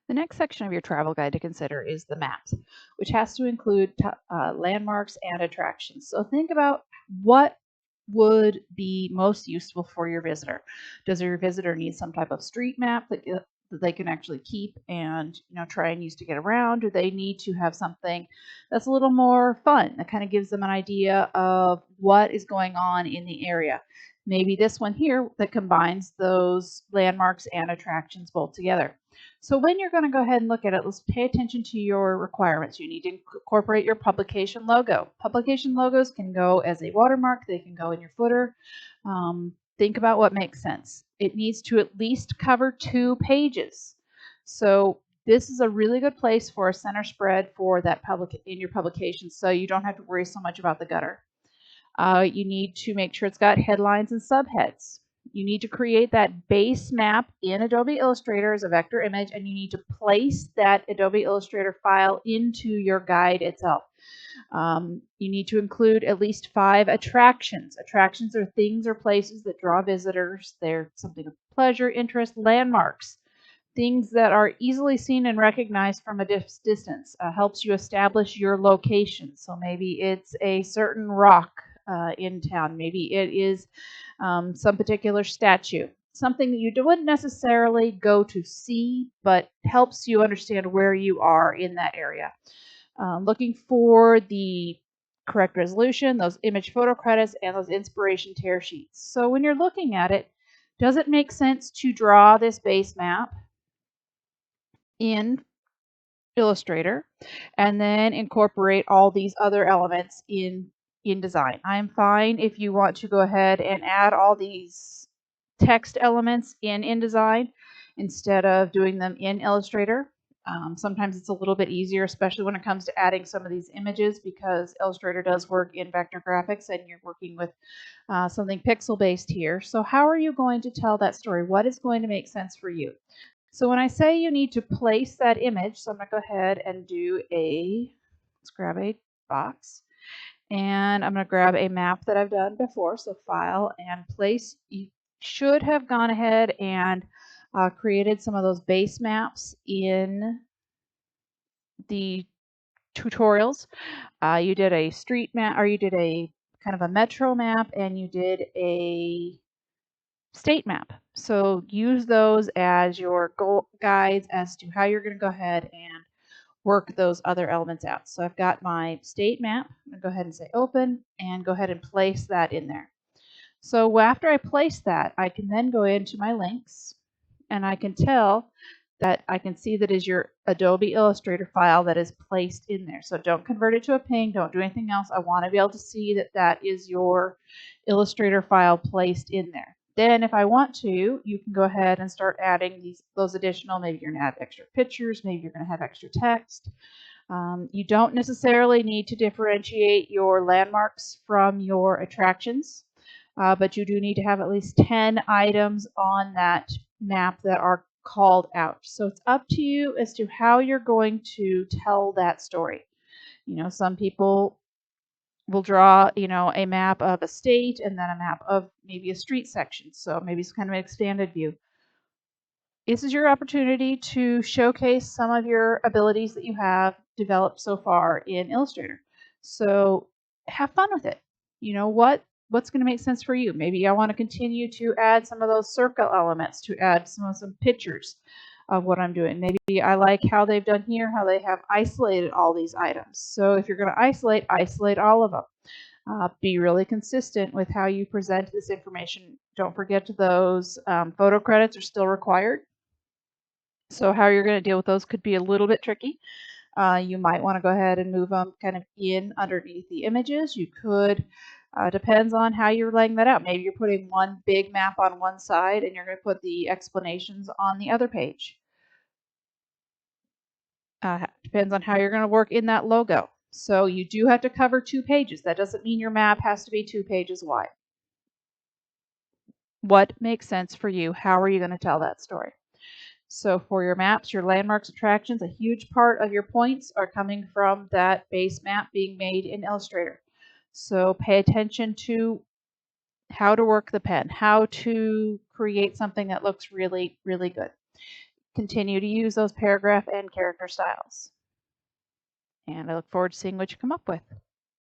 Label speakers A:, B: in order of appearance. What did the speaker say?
A: The next section of your travel guide to consider is the maps, which has to include landmarks and attractions. So think about what would be most useful for your visitor. Does your visitor need some type of street map that they can actually keep and try and use to get around? Do they need to have something that's a little more fun that kind of gives them an idea of what is going on in the area? Maybe this one here that combines those landmarks and attractions both together. So when you're going to go ahead and look at it, let's pay attention to your requirements. You need to incorporate your publication logo. Publication logos can go as a watermark. They can go in your footer. Think about what makes sense. It needs to at least cover 2 pages. So this is a really good place for a center spread for that in your publication, so you don't have to worry so much about the gutter. You need to make sure it's got headlines and subheads. You need to create that base map in Adobe Illustrator as a vector image, and you need to place that Adobe Illustrator file into your guide itself. You need to include at least 5 attractions. Attractions are things or places that draw visitors. They're something of pleasure, interest, landmarks. Things that are easily seen and recognized from a distance. Helps you establish your location. So maybe it's a certain rock in town. Maybe it is some particular statue. Something that you wouldn't necessarily go to see, but helps you understand where you are in that area. Looking for the correct resolution, those image photo credits, and those inspiration tear sheets. So when you're looking at it, does it make sense to draw this base map in Illustrator and then incorporate all these other elements in design? I'm fine if you want to go ahead and add all these text elements in InDesign instead of doing them in Illustrator. Sometimes it's a little bit easier, especially when it comes to adding some of these images, because Illustrator does work in vector graphics and you're working with something pixel based here. So how are you going to tell that story? What is going to make sense for you? So when I say you need to place that image, so I'm going to go ahead and let's grab a box, and I'm going to grab a map that I've done before. So File and Place. You should have gone ahead and created some of those base maps in the tutorials. You did a street map, or you did a kind of a metro map, and you did a state map. So use those as your guides as to how you're going to go ahead and work those other elements out. So I've got my state map. I'm going to go ahead and say open and go ahead and place that in there. So after I place that, I can then go into my links and I can tell that I can see that is your Adobe Illustrator file that is placed in there. So don't convert it to a ping, don't do anything else. I want to be able to see that that is your Illustrator file placed in there. Then if I want to, you can go ahead and start adding those additional, maybe you're going to add extra pictures, maybe you're going to have extra text. You don't necessarily need to differentiate your landmarks from your attractions, but you do need to have at least 10 items on that map that are called out. So it's up to you as to how you're going to tell that story. Some people will draw, a map of a state and then a map of maybe a street section. So maybe it's kind of an expanded view. This is your opportunity to showcase some of your abilities that you have developed so far in Illustrator. So have fun with it. What's going to make sense for you? Maybe I want to continue to add some of those circle elements, to add some pictures of what I'm doing. Maybe I like how they've done here, how they have isolated all these items. So if you're going to isolate all of them. Be really consistent with how you present this information. Don't forget those photo credits are still required. So how you're going to deal with those could be a little bit tricky. You might want to go ahead and move them kind of in underneath the images. You could, depends on how you're laying that out. Maybe you're putting one big map on one side and you're going to put the explanations on the other page. Depends on how you're going to work in that logo. So you do have to cover 2 pages. That doesn't mean your map has to be 2 pages wide. What makes sense for you? How are you going to tell that story? So for your maps, your landmarks, attractions, a huge part of your points are coming from that base map being made in Illustrator. So pay attention to how to work the pen, how to create something that looks really, really good. continue to use those paragraph and character styles. And I look forward to seeing what you come up with.